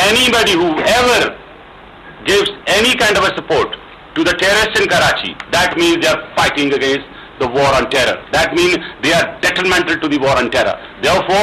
anybody who ever gives any kind of a support to the terrorists in Karachi, that means they are fighting against the war on terror. That means they are detrimental to the war on terror. Therefore,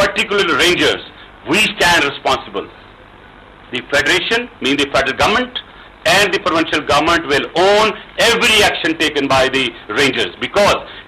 particularly rangers, we stand responsible. The federation, meaning the federal government, and the provincial government will own every action taken by the rangers. Because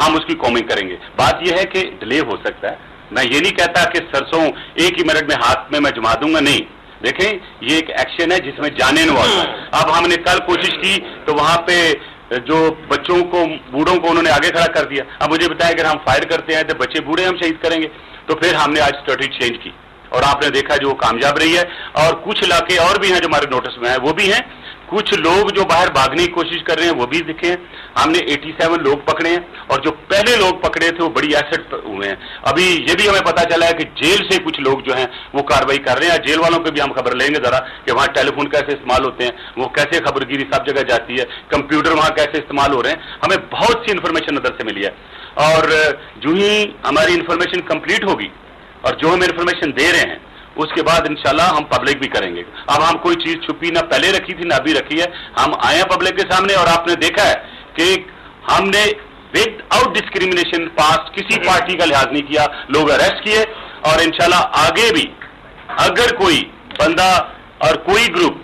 ہم اس کی کومنگ کریں گے. بات یہ ہے کہ delay ہو سکتا ہے. میں یہ نہیں کہتا کہ سرسوں ایک ہی منٹ میں ہاتھ میں جما دوں گا, نہیں. دیکھیں یہ ایک ایکشن ہے جس میں جانے نہ ہوتا. اب ہم نے کل کوشش کی تو وہاں پہ جو بچوں کو بوڑھوں کو انہوں نے آگے کھڑا کر دیا. اب مجھے بتایا اگر ہم فائر کرتے ہیں تو بچے بوڑھے ہم شہید کریں گے. تو پھر ہم نے آج اسٹریٹجی چینج کی اور آپ نے دیکھا جو کامیاب رہی ہے. اور کچھ علاقے اور بھی ہیں جو ہمارے نوٹس میں ہیں, وہ بھی ہیں. کچھ لوگ جو باہر بھاگنے کی کوشش کر رہے ہیں وہ بھی دکھے ہیں. ہم نے 87 لوگ پکڑے ہیں اور جو پہلے لوگ پکڑے تھے وہ بڑی ایسٹ ہوئے ہیں. ابھی یہ بھی ہمیں پتا چلا ہے کہ جیل سے کچھ لوگ جو ہیں وہ کارروائی کر رہے ہیں. جیل والوں کو بھی ہم خبر لیں گے ذرا کہ وہاں ٹیلی فون کیسے استعمال ہوتے ہیں, وہ کیسے خبر گیری سب جگہ جاتی ہے, کمپیوٹر وہاں کیسے استعمال ہو رہے ہیں. ہمیں بہت سی انفارمیشن ادھر سے ملی ہے. اور جو ہی ہماری انفارمیشن کمپلیٹ ہوگی اور جو ہم انفارمیشن دے رہے ہیں اس کے بعد انشاءاللہ ہم پبلک بھی کریں گے. اب ہم کوئی چیز چھپی نہ پہلے رکھی تھی نہ ابھی رکھی ہے. ہم آئے ہیں پبلک کے سامنے اور آپ نے دیکھا ہے کہ ہم نے ود آؤٹ ڈسکریمنیشن پاسٹ کسی پارٹی کا لحاظ نہیں کیا, لوگ اریسٹ کیے. اور انشاءاللہ آگے بھی اگر کوئی بندہ اور کوئی گروپ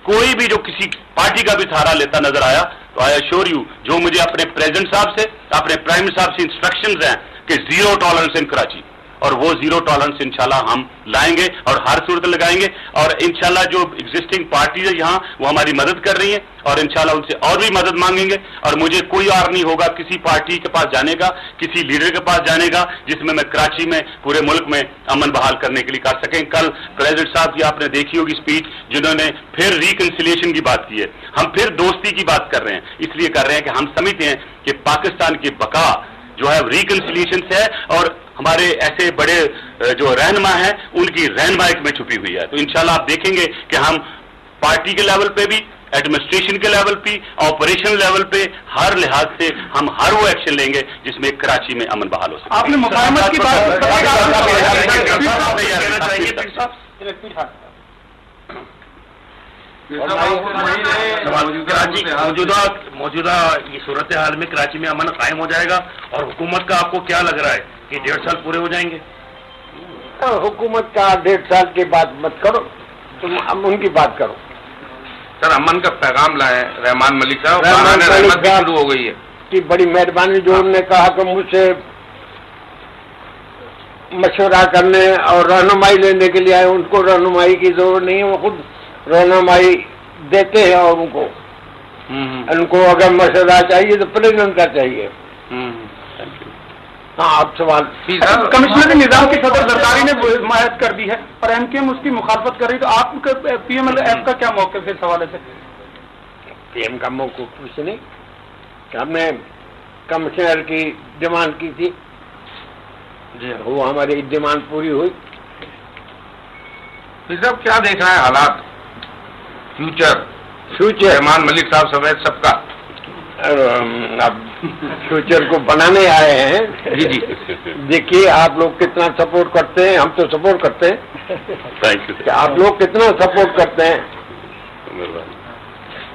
کوئی بھی جو کسی پارٹی کا بھی سہارا لیتا نظر آیا تو آئی ایشور یو, جو مجھے اپنے پریزیڈنٹ صاحب سے اپنے پرائم منسٹر صاحب سے انسٹرکشنز ہیں کہ زیرو ٹالرنس ان کراچی, اور وہ زیرو ٹالرنس انشاءاللہ ہم لائیں گے اور ہر صورت لگائیں گے. اور انشاءاللہ جو ایگزسٹنگ پارٹیز ہے یہاں وہ ہماری مدد کر رہی ہیں اور انشاءاللہ ان سے اور بھی مدد مانگیں گے. اور مجھے کوئی اور نہیں ہوگا کسی پارٹی کے پاس جانے کا, کسی لیڈر کے پاس جانے کا جس میں کراچی میں پورے ملک میں امن بحال کرنے کے لیے کر سکیں. کل پریزیڈنٹ صاحب کی آپ نے دیکھی ہوگی اسپیچ, جنہوں نے پھر ریکنسیلیشن کی بات کی ہے. ہم پھر دوستی کی بات کر رہے ہیں, اس لیے کر رہے ہیں کہ ہم سمجھتے ہیں کہ پاکستان کی بقا جو ہے ریکنسیلیشن سے ہے اور ہمارے ایسے بڑے جو رہنما ہیں ان کی رہنمائی میں چھپی ہوئی ہے. تو انشاءاللہ آپ دیکھیں گے کہ ہم پارٹی کے لیول پہ بھی, ایڈمنسٹریشن کے لیول پہ, آپریشن لیول پہ, ہر لحاظ سے ہم ہر وہ ایکشن لیں گے جس میں کراچی میں امن بحال ہو سکے. آپ نے مفاہمت کی موجودہ یہ صورتحال میں کراچی میں امن قائم ہو جائے گا, اور حکومت کا آپ کو کیا لگ رہا ہے کہ 1.5 سال پورے ہو جائیں گے؟ حکومت کا 1.5 سال کی بات مت کرو, تم ان کی بات کرو. سر امن کا پیغام لائے رحمان ملک صاحب, شروع ہو گئی ہے کی بڑی مہربانی جو انہوں نے کہا کہ مجھ سے مشورہ کرنے اور رہنمائی لینے کے لیے آئے. ان کو رہنمائی کی ضرورت نہیں ہے, وہ خود رہنمائی دیتے ہیں. اور ان کو اگر مشورہ چاہیے تو پریزیڈنٹ کا چاہیے. ہاں آپ سوال. کمشنر نظام کی صدر زرداری نے حمایت کر دی ہے اور ایم کیو ایم اس کی مخالفت کر رہی, تو آپ کا پی ایم ایل ایف کا کیا موقف ہے اس حوالے سے؟ پی ایم کا موقف کچھ نہیں, ہم نے کمشنر کی ڈیمانڈ کی تھی, وہ ہماری ڈیمانڈ پوری ہوئی. صاحب کیا دیکھ رہے ہیں حالات فیوچر رحمان ملک صاحب سمیت سب کا؟ اب فیوچر کو بنانے آئے ہیں. جی جی دیکھیے آپ لوگ کتنا سپورٹ کرتے ہیں, ہم تو سپورٹ کرتے ہیں. Thank you. آپ لوگ کتنا سپورٹ کرتے ہیں,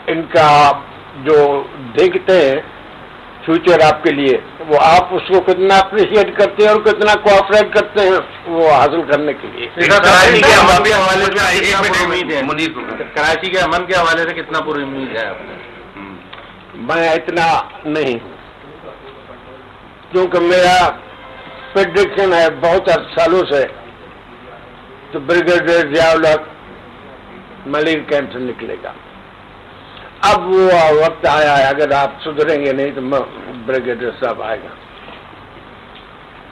ان کا جو دیکھتے ہیں فیوچر آپ کے لیے, وہ آپ اس کو کتنا اپریشیٹ کرتے ہیں اور کتنا کوآپریٹ کرتے ہیں وہ حاصل کرنے کے لیے. کراچی کے امن کے حوالے سے امید ہے منیر, کراچی کے امن کے حوالے سے کتنا پوری امید ہے آپ نے؟ میں اتنا نہیں ہوں, کیونکہ میرا پریڈکشن ہے بہت سالوں سے تو بریگیڈیئر ضیاء الحق ملیر کیمپ سے نکلے گا. اب وہ وقت آیا ہے, اگر آپ سدھریں گے نہیں تو بریگیڈیئر صاحب آئے گا.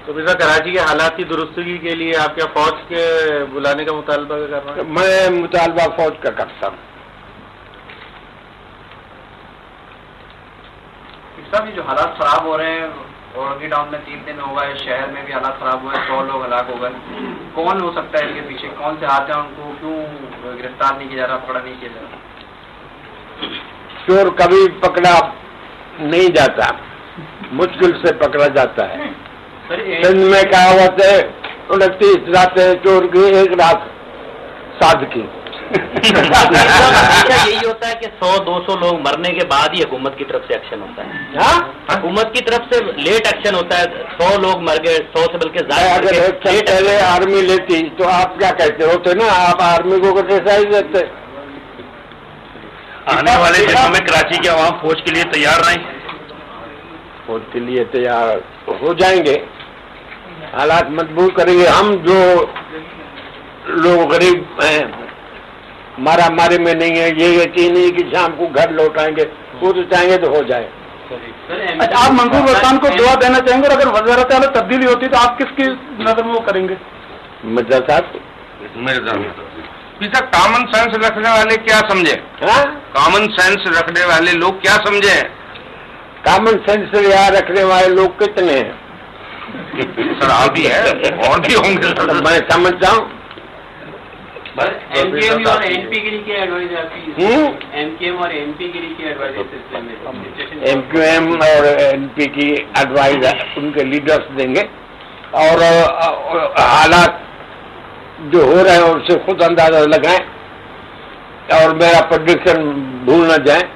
تو بیسا کراچی کے حالات کی درستگی کے لیے آپ کیا فوج کے بلانے کا مطالبہ کر رہے ہیں؟ میں مطالبہ فوج کا کرتا ہوں. صاحب یہ جو حالات خراب ہو رہے ہیں, اورنگی ٹاؤن میں 3 دن ہو گئے, شہر میں بھی حالات خراب ہوئے, 100 لوگ ہلاک ہو گئے, کون ہو سکتا ہے ان کے پیچھے, کون سے ہاتھ ہیں, ان کو کیوں گرفتار نہیں کیا جا رہا, پکڑا نہیں کیا جا رہا؟ چور کبھی پکڑا نہیں جاتا, مشکل سے پکڑا جاتا ہے. سندھ میں کہاوت ہے 29 راتیں چور کی, 1 رات سادھ کی. یہی ہوتا ہے کہ 100-200 لوگ مرنے کے بعد ہی حکومت کی طرف سے ایکشن ہوتا ہے. حکومت کی طرف سے لیٹ ایکشن ہوتا ہے. 100 لوگ مر گئے, 100 سے بلکہ زیادہ. اگر ایکشن پہلے آرمی لیتی تو آپ کیا کہتے ہوتے نا, آپ آرمی کو کرٹیسائز دیتے. آنے والے دنوں میں کراچی کے عوام فوج کے لیے تیار رہیں. فوج کے لیے تیار ہو جائیں گے. حالات مجبور کریں گے. ہم جو لوگ غریب ہیں, مارا ماری میں نہیں ہے, یہ یقین نہیں کہ شام کو گھر لوٹائیں گے, وہ تو چاہیں گے تو ہو جائے. اچھا, آپ منظور حسین کو دعا دینا چاہیں گے, اور اگر وزارت اعلیٰ تبدیلی ہوتی تو آپ کس کی نظر میں وہ کریں گے؟ مرزا صاحب, کامن سینس رکھنے والے کیا سمجھے؟ کامن سینس رکھنے والے لوگ کیا سمجھے؟ کامن سینس یہاں رکھنے والے لوگ کتنے ہیں سر؟ آپ بھی ہے اور بھی ہوں گے. میں سمجھتا ہوں. ایم کیو ایم اور این پی گیری کی ایڈوائز آتی ہے. ایم کیو ایم اور این پی گیری کی ایڈوائز سلسلے میں ایم کیو ایم اور این پی کی ایڈوائز ان کے لیڈرز دیں گے, اور حالات جو ہو رہے ہیں اس سے خود اندازہ لگائیں, اور میرا پریڈکشن بھول نہ جائیں.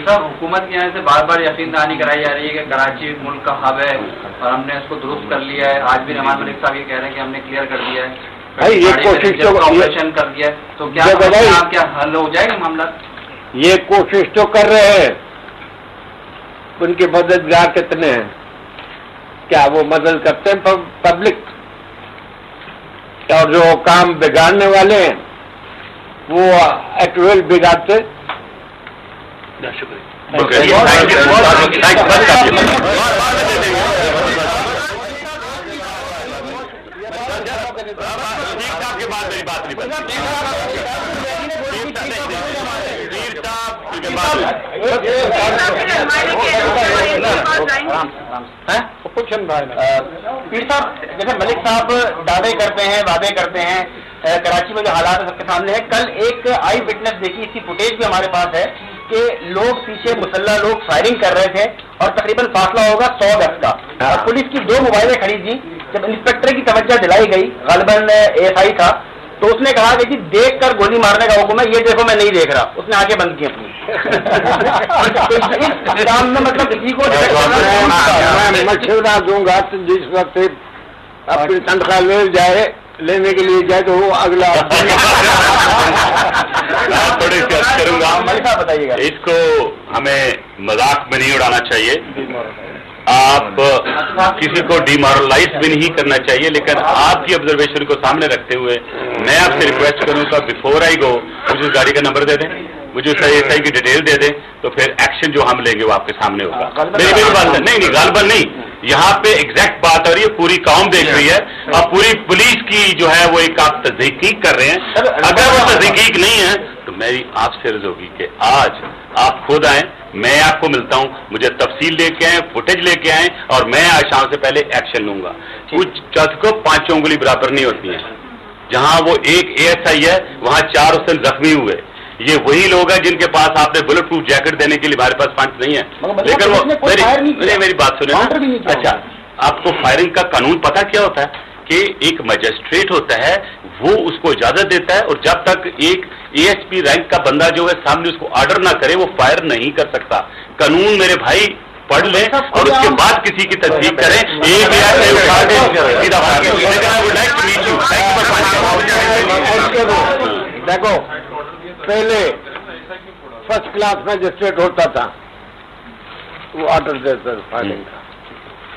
صاحب, حکومت کے یہاں سے بار بار یقین دہانی کرائی جا رہی ہے کہ کراچی ملک کا ہب ہے اور ہم نے اس کو درست کر لیا ہے. آج بھی رحمان ملک صاحب یہ کہہ رہے ہیں کہ ہم نے کلیئر کر دیا ہے, بھائی یہ کوشش تو آپریشن کر دیا ہے, تو کیا حل ہو جائے گا معاملہ؟ یہ کوشش تو کر رہے ہیں. ان کے مددگار کتنے ہیں؟ کیا وہ مدد کرتے ہیں پبلک؟ اور جو کام بگاڑنے والے ہیں وہ ایکچوئل بگاڑتے. پیر صاحب, جیسے ملک صاحب دعوے کرتے ہیں, وعدے کرتے ہیں, کراچی میں جو حالات سب کے سامنے ہے. کل ایک آئی وٹنس دیکھی, اس کی فوٹیج بھی ہمارے پاس ہے کہ لوگ پیچھے مسلح لوگ فائرنگ کر رہے تھے اور تقریباً فاصلہ ہوگا 100 گز کا, اور پولیس کی 2 موبائلیں کھڑی تھیں. جب انسپیکٹر کی توجہ دلائی گئی, غالباً ASI تھا, تو اس نے کہا کہ جی دیکھ کر گولی مارنے کا حکم ہے, یہ دیکھو میں نہیں دیکھ رہا. اس نے آنکھیں بند کی اپنی. مطلب کسی کو میں مشورہ دوں گا تو جس وقت اپنی تنخواہ لینے کے لیے جائے تو وہ اگلا تھوڑی سی عرض کروں گا. بتائیے گا, اس کو ہمیں مذاق میں نہیں اڑانا چاہیے, آپ کسی کو ڈیمورلائز بھی نہیں کرنا چاہیے, لیکن آپ کی آبزرویشن کو سامنے رکھتے ہوئے میں آپ سے ریکویسٹ کروں گا, بفور آئی گو مجھے اس گاڑی کا نمبر دے دیں, مجھے SI کی ڈیٹیل دے دیں, تو پھر ایکشن جو ہم لیں گے وہ آپ کے سامنے ہوگا. میری بات ہے, نہیں غالباً نہیں, یہاں پہ ایگزیکٹ بات ہو رہی ہے, پوری قوم دیکھ رہی ہے, اور پوری پولیس کی جو ہے وہ ایک آپ تحقیق کر رہے ہیں. اگر وہ تحقیق نہیں ہے تو میری آپ سے عرض ہوگی کہ آج آپ خود آئیں, میں آپ کو ملتا ہوں, مجھے تفصیل لے کے آئیں, فوٹیج لے کے آئیں, اور میں آج شام سے پہلے ایکشن لوں گا. کچھ چوتھ کو 5 انگلی برابر نہیں ہوتی ہیں. جہاں وہ ایک ASI ہے وہاں 4 اس دن زخمی ہوئے. یہ وہی لوگ ہیں جن کے پاس آپ نے بلٹ پروف جیکٹ دینے کے لیے ہمارے پاس فنڈ نہیں ہے, لیکن وہ میری بات سنیں. اچھا, آپ کو فائرنگ کا قانون پتہ کیا ہوتا ہے کہ ایک مجسٹریٹ ہوتا ہے, وہ اس کو اجازت دیتا ہے, اور جب تک ایک ASP رینک کا بندہ جو ہے سامنے اس کو آرڈر نہ کرے وہ فائر نہیں کر سکتا. قانون میرے بھائی پڑھ لیں اور اس کے بعد کسی کی تصدیق کریں. دیکھو, پہلے فرسٹ کلاس مجسٹریٹ ہوتا تھا, وہ آرڈر دیتا تھا فائرنگ کا.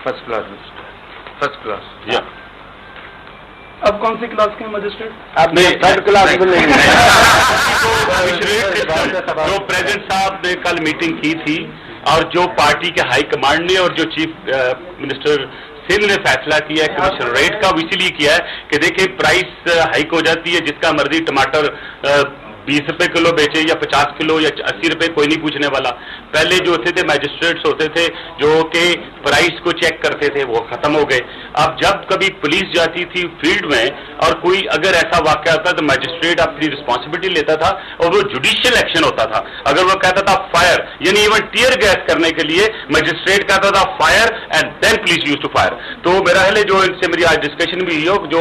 First class. اب کون سی کلاس کے مجسٹریٹ؟ اب نہیں, 3rd کلاس میں نہیں. جو پریزیڈنٹ صاحب نے کل میٹنگ کی تھی, اور جو پارٹی کے ہائی کمانڈ نے اور جو چیف منسٹر سندھ نے فیصلہ کیا ہے کمیشن ریٹ کا, وہ اسی لیے کیا ہے کہ دیکھیں پرائس ہائک ہو جاتی ہے, جس کا مرضی ٹماٹر 20 روپے کلو بیچے یا 50 کلو یا 80 روپے, کوئی نہیں پوچھنے والا. پہلے جو ہوتے تھے میجسٹریٹس ہوتے تھے جو کہ پرائس کو چیک کرتے تھے, وہ ختم ہو گئے. اب جب کبھی پولیس جاتی تھی فیلڈ میں اور کوئی اگر ایسا واقعہ ہوتا تو میجسٹریٹ اپنی رسپانسبلٹی لیتا تھا اور وہ جوڈیشل ایکشن ہوتا تھا. اگر وہ کہتا تھا فائر, یعنی ایون ٹیئر گیس کرنے کے لیے میجسٹریٹ کہتا تھا fire and then police use to fire. تو میرا خیال ہے جو ان سے میری آج ڈسکشن بھی ہوئی ہو, جو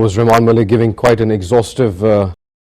Was Rahman Malik giving quite an exhaustive